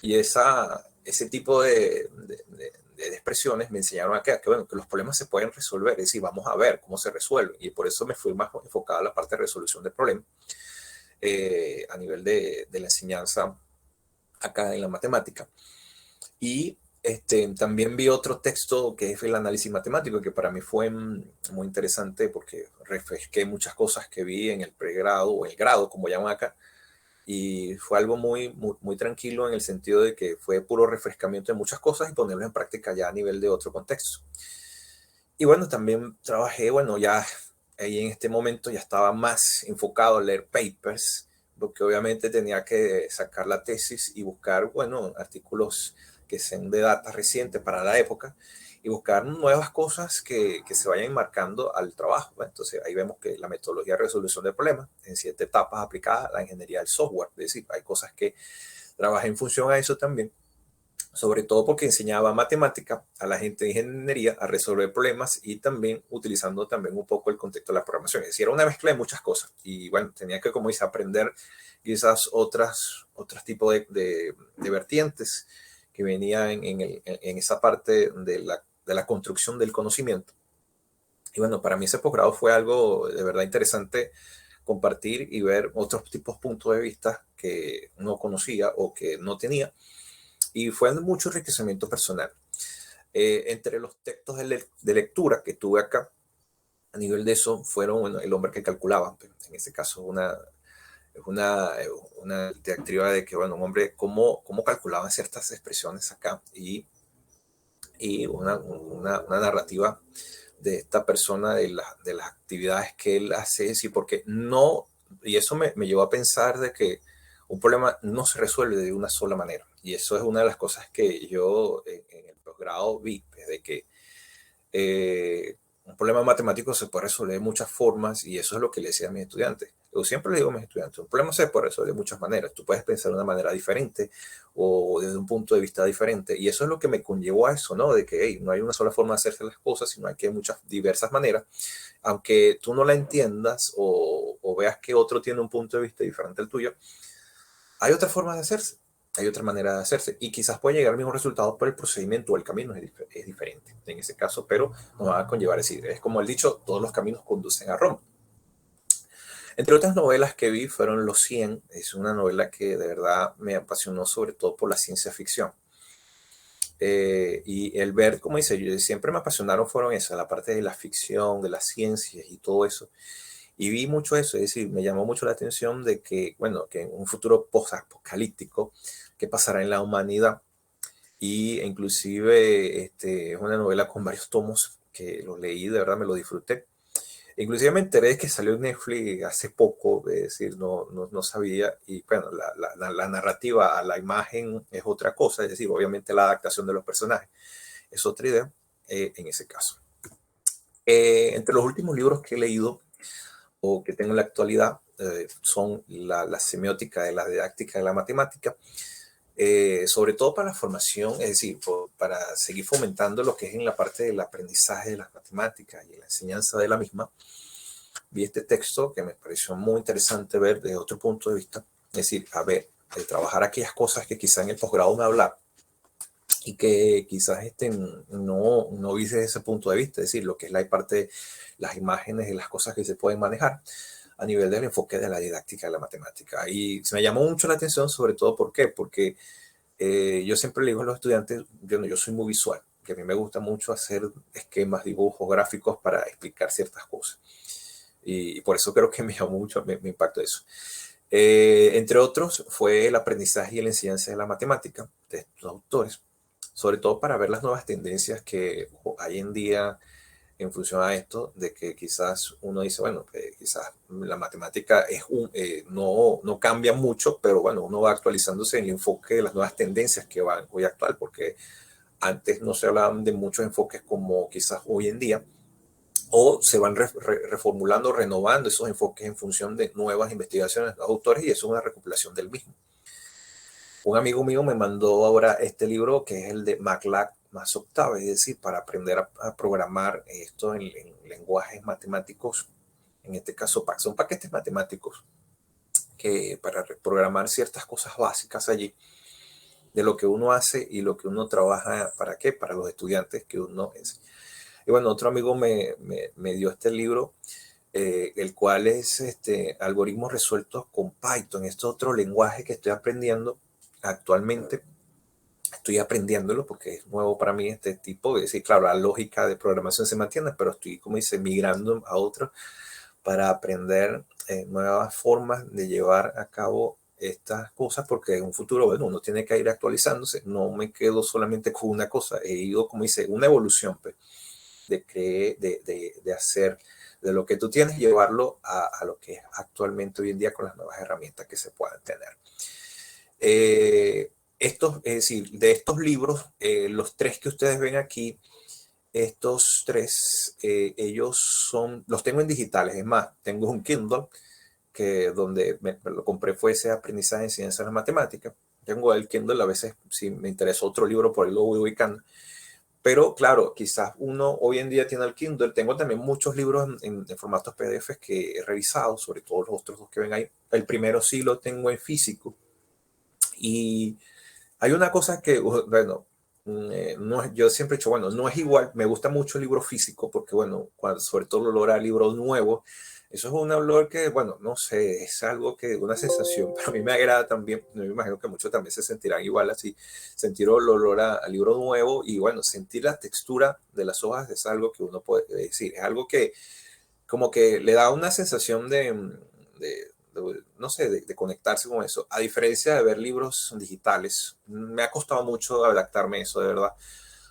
Y ese tipo de expresiones me enseñaron bueno, que los problemas se pueden resolver, es decir, vamos a ver cómo se resuelven. Y por eso me fui más enfocado a la parte de resolución de problemas a nivel de la enseñanza acá en la matemática. Y también vi otro texto que es el análisis matemático, que para mí fue muy interesante porque refresqué muchas cosas que vi en el pregrado o el grado, como llaman acá, y fue algo muy tranquilo en el sentido de que fue puro refrescamiento de muchas cosas y ponerlo en práctica ya a nivel de otro contexto. Y bueno, también trabajé, bueno, ya ahí en este momento ya estaba más enfocado a leer papers, porque obviamente tenía que sacar la tesis y buscar, bueno, artículos que sean de data reciente para la época y buscar nuevas cosas que se vayan enmarcando al trabajo. Entonces ahí vemos que la metodología de resolución de problemas en 7 etapas aplicada a la ingeniería del software. Es decir, hay cosas que trabajan en función a eso también, sobre todo porque enseñaba matemática a la gente de ingeniería a resolver problemas y también utilizando también un poco el contexto de la programación. Es decir, era una mezcla de muchas cosas y bueno, tenía que, como dice, aprender quizás otros tipos de vertientes que venían en esa parte de la construcción del conocimiento. Y bueno, para mí ese posgrado fue algo de verdad interesante compartir y ver otros tipos de puntos de vista que no conocía o que no tenía. Y fue mucho enriquecimiento personal. Entre los textos de lectura que tuve acá, a nivel de eso, fueron, bueno, El hombre que calculaba. En este caso, una diatriba de que, bueno, un hombre, cómo calculaba ciertas expresiones acá y una narrativa de esta persona de las actividades que él hace, sí, porque no, y eso me llevó a pensar de que un problema no se resuelve de una sola manera. Y eso es una de las cosas que yo en el posgrado vi, desde que un problema matemático se puede resolver de muchas formas y eso es lo que le decía a mis estudiantes. Yo siempre le digo a mis estudiantes, un problema se puede resolver de muchas maneras. Tú puedes pensar de una manera diferente o desde un punto de vista diferente. Y eso es lo que me conllevó a eso, ¿no? De que hey, no hay una sola forma de hacerse las cosas, sino hay que hay muchas diversas maneras. Aunque tú no la entiendas o veas que otro tiene un punto de vista diferente al tuyo, hay otras formas de hacerse. Hay otra manera de hacerse y quizás puede llegar al mismo resultado, pero el procedimiento o el camino es diferente en ese caso, pero nos va a conllevar, es como el dicho, todos los caminos conducen a Roma. Entre otras novelas que vi fueron Los 100, es una novela que de verdad me apasionó sobre todo por la ciencia ficción. Y el ver, como dice, yo siempre me apasionaron fueron esas, la parte de la ficción, de las ciencias y todo eso. Y vi mucho eso, es decir, me llamó mucho la atención de que, bueno, que en un futuro post-apocalíptico, ¿qué pasará en la humanidad? Y inclusive es una novela con varios tomos que los leí, de verdad me lo disfruté. Inclusive me enteré de que salió en Netflix hace poco, es decir, no sabía. Y bueno, la narrativa a la imagen es otra cosa, es decir, obviamente la adaptación de los personajes es otra idea en ese caso. Entre los últimos libros que he leído o que tengo en la actualidad son la semiótica de la didáctica de la matemática, sobre todo para la formación, es decir, para seguir fomentando lo que es en la parte del aprendizaje de las matemáticas y la enseñanza de la misma. Vi este texto que me pareció muy interesante ver desde otro punto de vista, es decir, a ver, trabajar aquellas cosas que quizá en el posgrado me hablar y que quizás no vi desde ese punto de vista, es decir, lo que es la parte de las imágenes y las cosas que se pueden manejar a nivel del enfoque de la didáctica de la matemática. Y se me llamó mucho la atención, sobre todo, ¿por qué? Porque yo siempre le digo a los estudiantes, yo soy muy visual, que a mí me gusta mucho hacer esquemas, dibujos, gráficos para explicar ciertas cosas. Y por eso creo que me llamó mucho, me impactó eso. Entre otros, fue el aprendizaje y la enseñanza de la matemática de estos autores, sobre todo para ver las nuevas tendencias que hay en día en función a esto, de que quizás uno dice, bueno, quizás la matemática no cambia mucho, pero bueno, uno va actualizándose en el enfoque de las nuevas tendencias que van hoy actual, porque antes no se hablaban de muchos enfoques como quizás hoy en día, o se van reformulando, renovando esos enfoques en función de nuevas investigaciones de los autores, y eso es una recopilación del mismo. Un amigo mío me mandó ahora este libro que es el de MATLAB más octava, es decir, para aprender a programar esto en lenguajes matemáticos, en este caso son paquetes matemáticos que para programar ciertas cosas básicas allí de lo que uno hace y lo que uno trabaja, ¿para qué? Para los estudiantes que uno es. Y bueno, otro amigo me dio este libro, el cual es algoritmos resueltos con Python. Este otro lenguaje que estoy aprendiendo actualmente. Estoy aprendiéndolo porque es nuevo para mí este tipo. Es decir, claro, la lógica de programación se mantiene, pero estoy, como dice, migrando a otro para aprender nuevas formas de llevar a cabo estas cosas, porque en un futuro, bueno, uno tiene que ir actualizándose. No me quedo solamente con una cosa, he ido, como dice, una evolución pues, de hacer de lo que tú tienes, llevarlo a lo que es actualmente hoy en día con las nuevas herramientas que se puedan tener. Es decir, de estos libros, los tres que ustedes ven aquí, estos tres, ellos los tengo en digitales. Es más, tengo un Kindle que donde me lo compré fue ese aprendizaje en ciencias de la matemática. Tengo el Kindle, a veces si me interesa otro libro, por ahí lo voy ubicando. Pero claro, quizás uno hoy en día tiene el Kindle. Tengo también muchos libros en formatos PDF que he revisado, sobre todo los otros dos que ven ahí. El primero sí lo tengo en físico. Y hay una cosa que, bueno, yo siempre he dicho, bueno, no es igual, me gusta mucho el libro físico porque, bueno, sobre todo el olor a libros nuevos, eso es un olor que, bueno, no sé, es algo que, una sensación, pero a mí me agrada también, me imagino que muchos también se sentirán igual así, sentir el olor a libro nuevo y, bueno, sentir la textura de las hojas es algo que uno puede decir, es algo que como que le da una sensación no sé, de conectarse con eso, a diferencia de ver libros digitales. Me ha costado mucho adaptarme a eso, de verdad,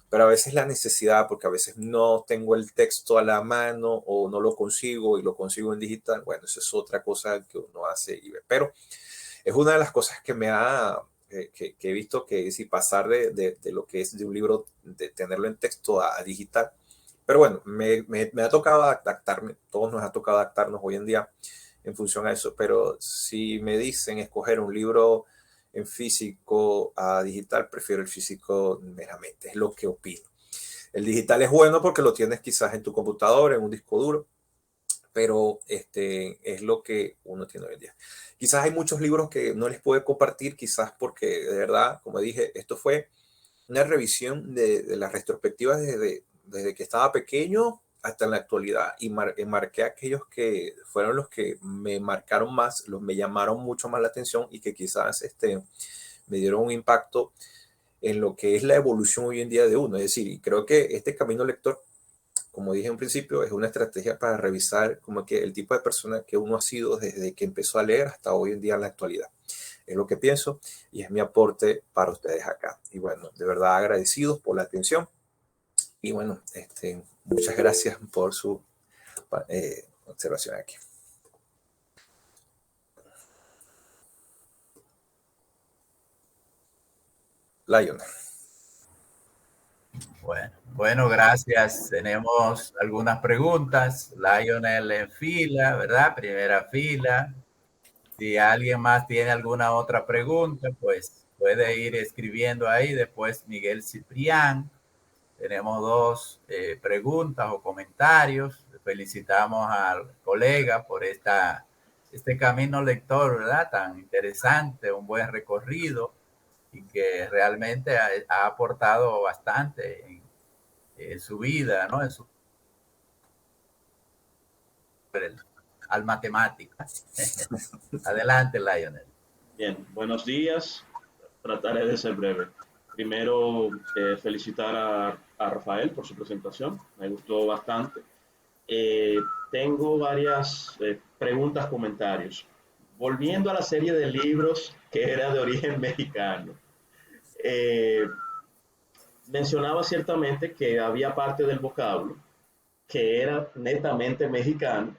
pero a veces la necesidad, porque a veces no tengo el texto a la mano o no lo consigo y lo consigo en digital, bueno, eso es otra cosa que uno hace y ve, pero es una de las cosas que que he visto que si pasar de lo que es de un libro, de tenerlo en texto a digital, Pero bueno, me ha tocado adaptarme, todos nos ha tocado adaptarnos hoy en día en función a eso, pero si me dicen escoger un libro en físico a digital, prefiero el físico meramente, es lo que opino. El digital es bueno porque lo tienes quizás en tu computadora, en un disco duro, pero es lo que uno tiene hoy en día. Quizás hay muchos libros que no les puedo compartir, quizás porque de verdad, como dije, esto fue una revisión de las retrospectivas desde que estaba pequeño hasta en la actualidad y marqué aquellos que fueron los que me marcaron más, los me llamaron mucho más la atención y que quizás me dieron un impacto en lo que es la evolución hoy en día de uno. Es decir, y creo que este camino lector, como dije en principio, es una estrategia para revisar como que el tipo de persona que uno ha sido desde que empezó a leer hasta hoy en día en la actualidad. Es lo que pienso y es mi aporte para ustedes acá. Y bueno, de verdad agradecidos por la atención. Y bueno, muchas gracias por su observación aquí. Lionel. Bueno, gracias. Tenemos algunas preguntas. Lionel en fila, ¿verdad? Primera fila. Si alguien más tiene alguna otra pregunta, pues puede ir escribiendo ahí. Después Miguel Ciprián. Tenemos dos preguntas o comentarios. Felicitamos al colega por este camino lector, ¿verdad? Tan interesante, un buen recorrido y que realmente ha aportado bastante en su vida, ¿no? Al matemáticas. Adelante, Lionel. Bien, buenos días. Trataré de ser breve. Primero, felicitar a Rafael por su presentación. Me gustó bastante. Tengo varias preguntas, comentarios. Volviendo a la serie de libros que era de origen mexicano, mencionaba ciertamente que había parte del vocablo que era netamente mexicano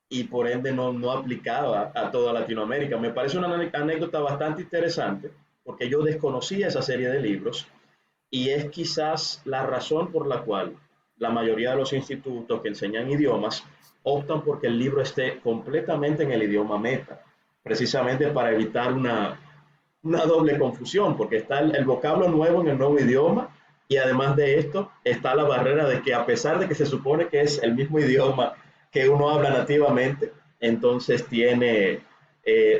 y por ende no aplicaba a toda Latinoamérica. Me parece una anécdota bastante interesante porque yo desconocía esa serie de libros y es quizás la razón por la cual la mayoría de los institutos que enseñan idiomas optan porque el libro esté completamente en el idioma meta, precisamente para evitar una doble confusión, porque está el vocablo nuevo en el nuevo idioma y además de esto está la barrera de que a pesar de que se supone que es el mismo idioma que uno habla nativamente, entonces tiene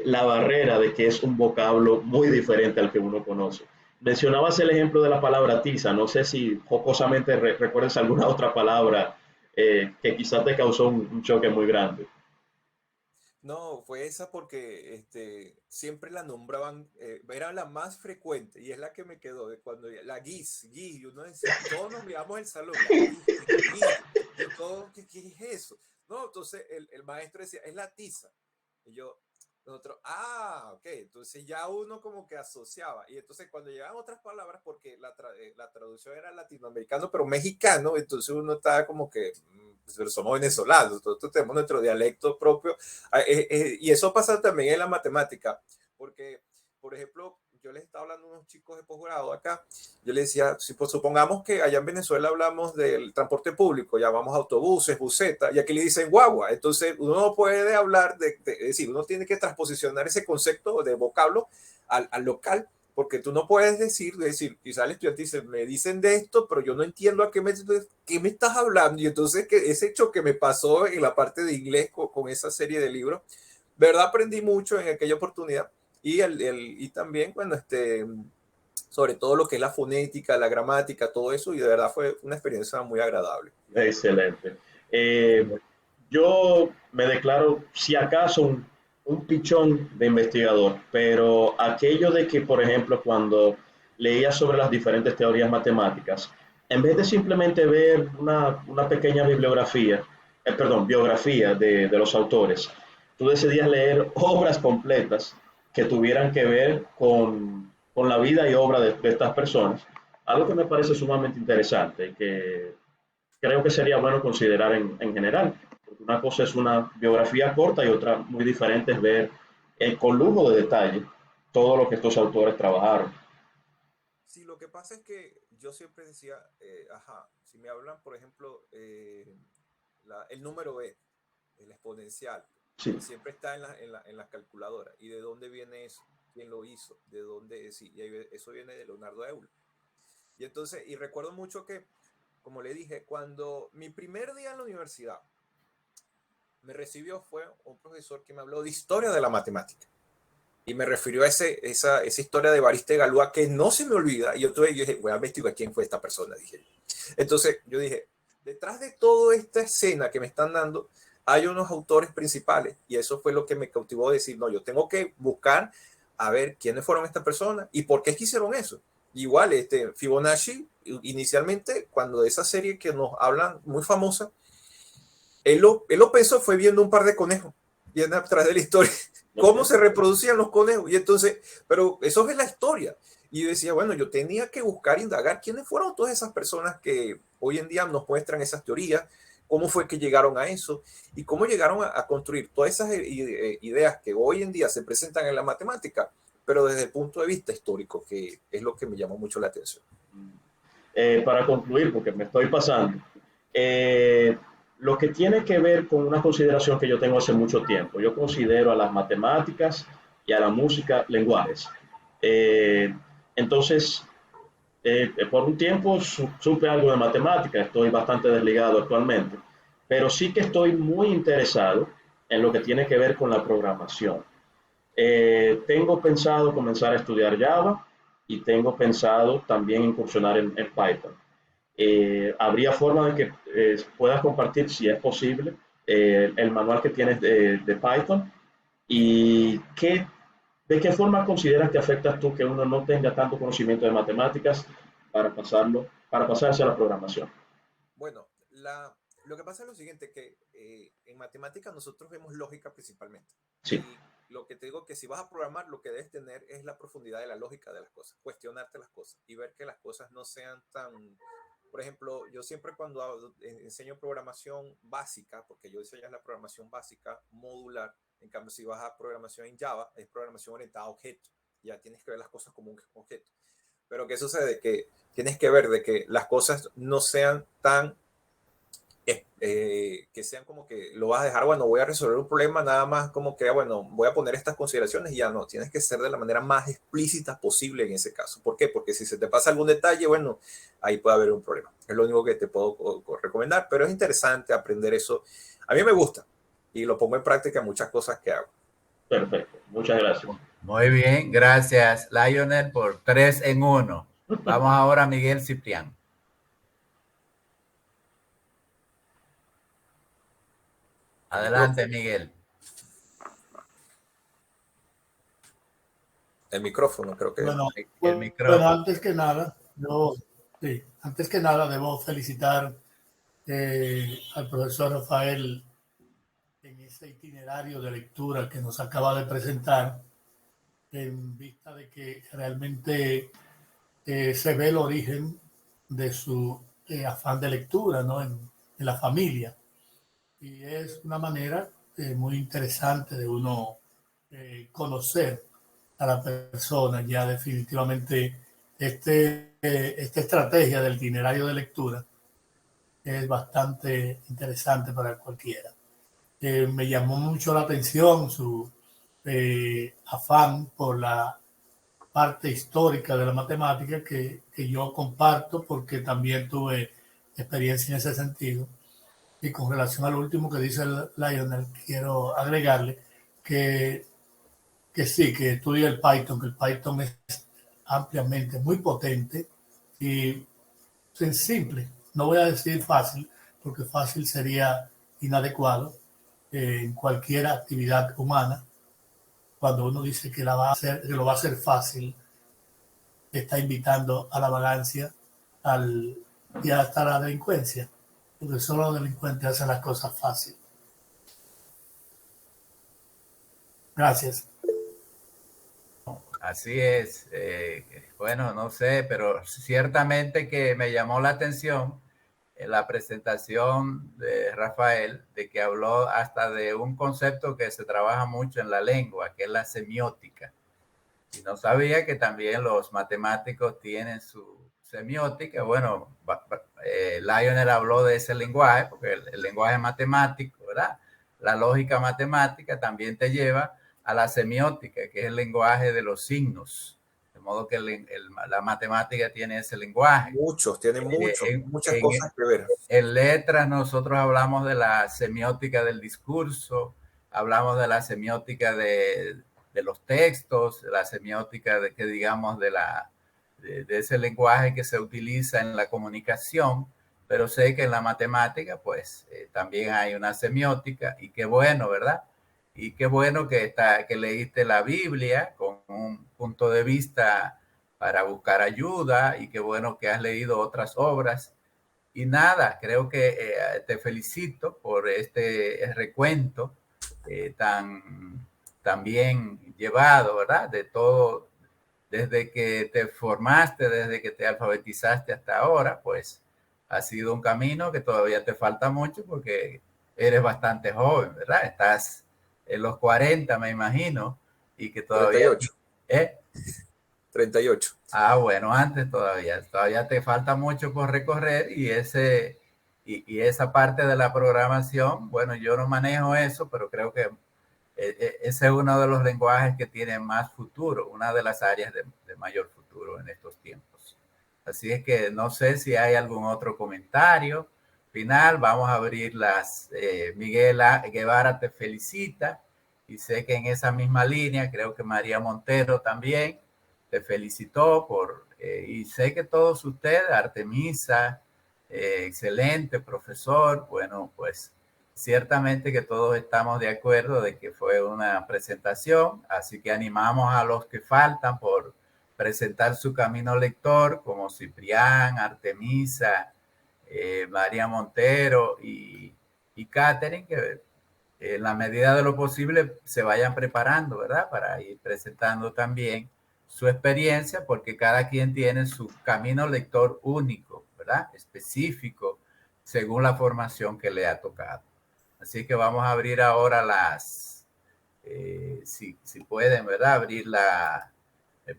la barrera de que es un vocablo muy diferente al que uno conoce. Mencionabas el ejemplo de la palabra tiza, no sé si jocosamente recuerdas alguna otra palabra que quizás te causó un choque muy grande. No, fue esa porque siempre la nombraban, era la más frecuente y es la que me quedó de cuando la guis, y uno decía, todos nos miramos el salón, la guis, yo todo, ¿qué es eso? No, entonces el maestro decía, es la tiza, y yo, nosotros, ok, entonces ya uno como que asociaba, y entonces cuando llegaban otras palabras, porque la traducción era latinoamericano, pero mexicano, entonces uno estaba como que, pero somos venezolanos, nosotros tenemos nuestro dialecto propio, y eso pasa también en la matemática, porque, por ejemplo, yo les estaba hablando a unos chicos de posgrado acá, yo les decía, si pues, supongamos que allá en Venezuela hablamos del transporte público, llamamos autobuses, busetas, y aquí le dicen guagua, entonces uno no puede hablar es decir, uno tiene que transposicionar ese concepto de vocablo al local, porque tú no puedes decir, quizás el estudiante dice, me dicen de esto, pero yo no entiendo a qué me estás hablando, y entonces ese hecho que me pasó en la parte de inglés con esa serie de libros, verdad aprendí mucho en aquella oportunidad, y también, bueno, sobre todo lo que es la fonética, la gramática, todo eso, y de verdad fue una experiencia muy agradable. Excelente. Yo me declaro, si acaso, un pichón de investigador, pero aquello de que, por ejemplo, cuando leía sobre las diferentes teorías matemáticas, en vez de simplemente ver una pequeña biografía de los autores, tú decidías leer obras completas que tuvieran que ver con la vida y obra de estas personas, algo que me parece sumamente interesante y que creo que sería bueno considerar en general. Porque una cosa es una biografía corta y otra muy diferente es ver con lujo de detalle todo lo que estos autores trabajaron. Sí, lo que pasa es que yo siempre decía, si me hablan, por ejemplo, el número B, el exponencial, Sí. pues siempre está en la calculadora. ¿Y de dónde viene eso? ¿Quién lo hizo? ¿De dónde? Sí, y eso viene de Leonardo Euler. Y entonces, y recuerdo mucho que, como le dije, cuando mi primer día en la universidad me recibió fue un profesor que me habló de historia de la matemática. Y me refirió a esa historia de Evariste Galois que no se me olvida. Y yo dije, voy a investigar quién fue esta persona, dije. Entonces yo dije, detrás de toda esta escena que me están dando, hay unos autores principales. Y eso fue lo que me cautivó a decir, no, yo tengo que buscar a ver quiénes fueron estas personas y por qué hicieron eso. Igual, Fibonacci, inicialmente, cuando esa serie que nos hablan, muy famosa, él lo pensó, fue viendo un par de conejos, viendo atrás de la historia, cómo se reproducían los conejos. Y entonces, pero eso es la historia. Y yo decía, bueno, yo tenía que buscar, indagar quiénes fueron todas esas personas que hoy en día nos muestran esas teorías, cómo fue que llegaron a eso y cómo llegaron a construir todas esas ideas que hoy en día se presentan en la matemática, pero desde el punto de vista histórico, que es lo que me llamó mucho la atención. Para concluir, porque me estoy pasando, lo que tiene que ver con una consideración que yo tengo hace mucho tiempo, yo considero a las matemáticas y a la música lenguajes. Eh, entonces, por un tiempo supe algo de matemática, estoy bastante desligado actualmente, pero sí que estoy muy interesado en lo que tiene que ver con la programación. Tengo pensado comenzar a estudiar Java y tengo pensado también incursionar en Python. ¿Habría forma de que puedas compartir, si es posible, el manual que tienes de Python? ¿Y de qué forma consideras que afectas tú que uno no tenga tanto conocimiento de matemáticas para pasarse a la programación? Bueno, lo que pasa es lo siguiente, que en matemáticas nosotros vemos lógica principalmente. Sí, Y lo que te digo que si vas a programar, lo que debes tener es la profundidad de la lógica de las cosas, cuestionarte las cosas y ver que las cosas no sean tan... Por ejemplo, yo siempre cuando enseño programación básica, porque yo enseño la programación básica modular, en cambio si vas a programación en Java, es programación orientada a objetos, ya tienes que ver las cosas como un objeto. Pero ¿qué sucede? Que tienes que ver de que las cosas no sean tan, que sean como que lo vas a dejar, bueno, voy a resolver un problema nada más como que, bueno, voy a poner estas consideraciones y ya no, tienes que ser de la manera más explícita posible en ese caso. ¿Por qué? Porque si se te pasa algún detalle, bueno, ahí puede haber un problema. Es lo único que te puedo recomendar, pero es interesante aprender eso. A mí me gusta y lo pongo en práctica en muchas cosas que hago. perfecto. Muchas gracias. Muy bien, gracias, Lionel, por 3 en 1. Vamos ahora a Miguel Ciprián. Adelante, Miguel. El micrófono, creo que. Bueno, El bueno, micrófono. antes que nada debo felicitar al profesor Rafael en ese itinerario de lectura que nos acaba de presentar, en vista de que realmente se ve el origen de su afán de lectura, ¿no? En la familia. Y es una manera muy interesante de uno conocer a la persona. Ya definitivamente esta estrategia del itinerario de lectura es bastante interesante para cualquiera. Me llamó mucho la atención su afán por la parte histórica de la matemática que yo comparto porque también tuve experiencia en ese sentido. Y con relación al último que dice Lionel, quiero agregarle que, que sí, que estudie el Python, que el Python es ampliamente muy potente y simple. No voy a decir fácil, porque fácil sería inadecuado en cualquier actividad humana. Cuando uno dice que, que lo va a hacer fácil, está invitando a la vagancia y hasta la delincuencia, porque solo los delincuentes hacen las cosas fáciles. Gracias. Así es. Bueno, no sé, pero ciertamente que me llamó la atención en la presentación de Rafael, de que habló hasta de un concepto que se trabaja mucho en la lengua, que es la semiótica. Y no sabía que también los matemáticos tienen su semiótica. Bueno, Lionel habló de ese lenguaje, porque el lenguaje matemático, ¿verdad? La lógica matemática también te lleva a la semiótica, que es el lenguaje de los signos. De modo que la matemática tiene ese lenguaje. Tiene muchas cosas que ver. En letras nosotros hablamos de la semiótica del discurso, hablamos de la semiótica de los textos, la semiótica de ese lenguaje que se utiliza en la comunicación, pero sé que en la matemática pues también hay una semiótica, y qué bueno, ¿verdad? Y qué bueno que leíste la Biblia con un punto de vista para buscar ayuda, y qué bueno que has leído otras obras. Y nada, creo que te felicito por este recuento tan bien llevado, ¿verdad? De todo, desde que te formaste, desde que te alfabetizaste hasta ahora, pues ha sido un camino que todavía te falta mucho porque eres bastante joven, ¿verdad? Estás en los 40, me imagino, y que todavía... 38. 38. Ah, bueno, antes todavía te falta mucho por recorrer, y esa parte de la programación, bueno, yo no manejo eso, pero creo que ese es uno de los lenguajes que tiene más futuro, una de las áreas de mayor futuro en estos tiempos. Así es que no sé si hay algún otro comentario final. Vamos a abrir Miguel Guevara te felicita, y sé que en esa misma línea, creo que María Montero también te felicitó y sé que todos ustedes, Artemisa, excelente profesor. Bueno, pues ciertamente que todos estamos de acuerdo de que fue una presentación, así que animamos a los que faltan por presentar su camino lector, como Ciprián, Artemisa, María Montero y Catherine, que en la medida de lo posible se vayan preparando, ¿verdad? Para ir presentando también su experiencia, porque cada quien tiene su camino lector único, ¿verdad? Específico, según la formación que le ha tocado. Así que vamos a abrir ahora si pueden, ¿verdad?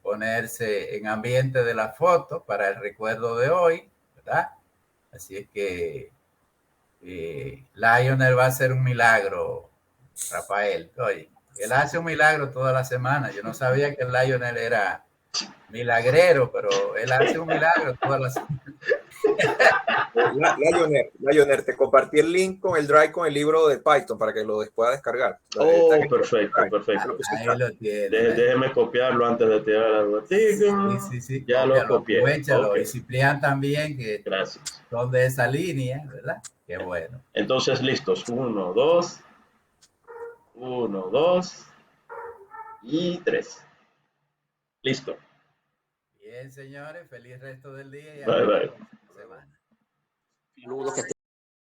Ponerse en ambiente de la foto para el recuerdo de hoy, ¿verdad? Así es que Lionel va a hacer un milagro, Rafael. Oye, él hace un milagro toda la semana. Yo no sabía que Lionel era milagrero, pero él hace un milagro toda la semana. Lionel, te compartí el link con el Drive con el libro de Python para que lo puedas descargar. Oh, perfecto. Ahí lo tiene. Déjeme copiarlo antes de tirar algo artículo. Sí. Ya lo copié. Aprovechalo. Okay. Y Ciprián también, que Gracias. son de esa línea, ¿verdad? Qué bueno. Entonces, listos. 1, 2. 1, 2 y 3. Listo. Bien, señores, feliz resto del día y bye. semana. Saludos que